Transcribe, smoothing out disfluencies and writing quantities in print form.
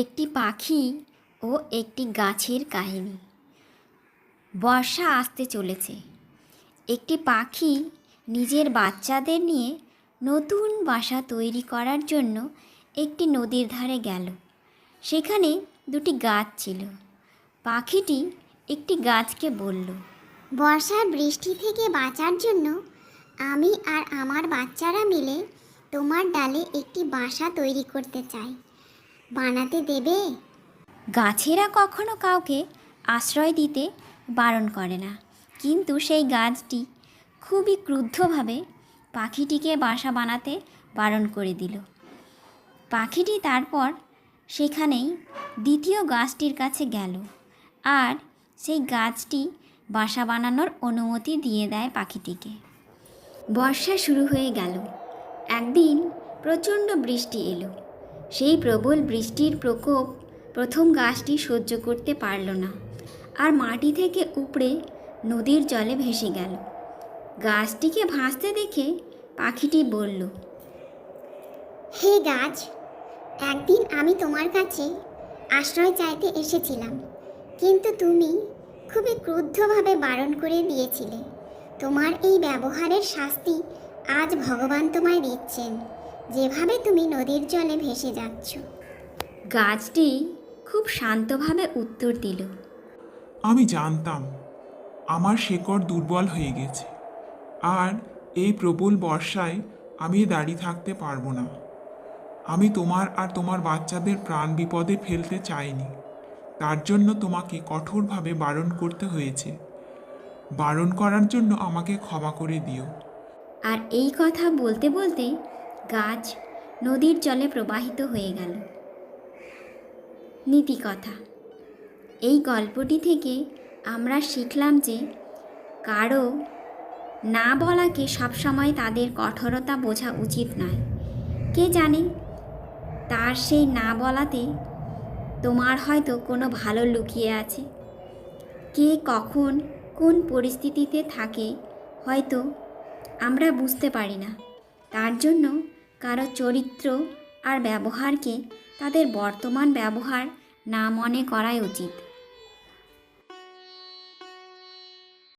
একটি পাখি ও একটি গাছের কাহিনী। বর্ষা আসতে চলেছে। একটি পাখি নিজের বাচ্চাদের নিয়ে নতুন বাসা তৈরি করার জন্য একটি নদীর ধারে গেল। সেখানে দুটি গাছ ছিল। পাখিটি একটি গাছকে বলল, বর্ষার বৃষ্টি থেকে বাঁচার জন্য আমি আর আমার বাচ্চারা মিলে তোমার ডালে একটি বাসা তৈরি করতে চাই, বানাতে দেবে? গাছেরা কখনো কাউকে আশ্রয় দিতে বারণ করে না, কিন্তু সেই গাছটি খুবই ক্রুদ্ধভাবে পাখিটিকে বাসা বানাতে বারণ করে দিল। পাখিটি তারপর সেখানেই দ্বিতীয় গাছটির কাছে গেল আর সেই গাছটি বাসা বানানোর অনুমতি দিয়ে দেয় পাখিটিকে। বর্ষা শুরু হয়ে গেল। একদিন প্রচণ্ড বৃষ্টি এলো। সেই প্রবল বৃষ্টির প্রকোপ প্রথম গাছটি সহ্য করতে পারল না আর মাটি থেকে উপড়ে নদীর জলে ভেসে গেল। গাছটিকে ভাসতে দেখে পাখিটি বলল, হে গাছ, একদিন আমি তোমার কাছে আশ্রয় চাইতে এসেছিলাম, কিন্তু তুমি খুবই ক্রুদ্ধভাবে বারণ করে দিয়েছিলে। তোমার এই ব্যবহারের শাস্তি আজ ভগবান তোমায় দিচ্ছেন, যেভাবে তুমি নদীর জলে ভেসে যাচ্ছ। গাছটি খুব শান্তভাবে উত্তর দিল, আমি জানতাম আমার শেকড় দুর্বল হয়ে গেছে, আর এই প্রবল বর্ষায় আমি দাঁড়িয়ে থাকতে পারবো না। আমি তোমার আর তোমার বাচ্চাদের প্রাণ বিপদে ফেলতে চাইনি, তার জন্য তোমাকে কঠোরভাবে বারণ করতে হয়েছে। বারণ করার জন্য আমাকে ক্ষমা করে দিও। আর এই কথা বলতে বলতে গাছ নদীর জলে প্রবাহিত হয়ে গেল। নীতিকথা, এই গল্পটি থেকে আমরা শিখলাম যে কারো না বলাকে সবসময় তাদের কঠোরতা বোঝা উচিত নয়। কে জানে তার সেই না বলাতে তোমার হয়তো কোনো ভালো লুকিয়ে আছে। কে কখন কোন পরিস্থিতিতে থাকে হয়তো আমরা বুঝতে পারি না। তার জন্য কারো চরিত্র আর ব্যবহারকে তাদের বর্তমান ব্যবহার না মনে করাই উচিত।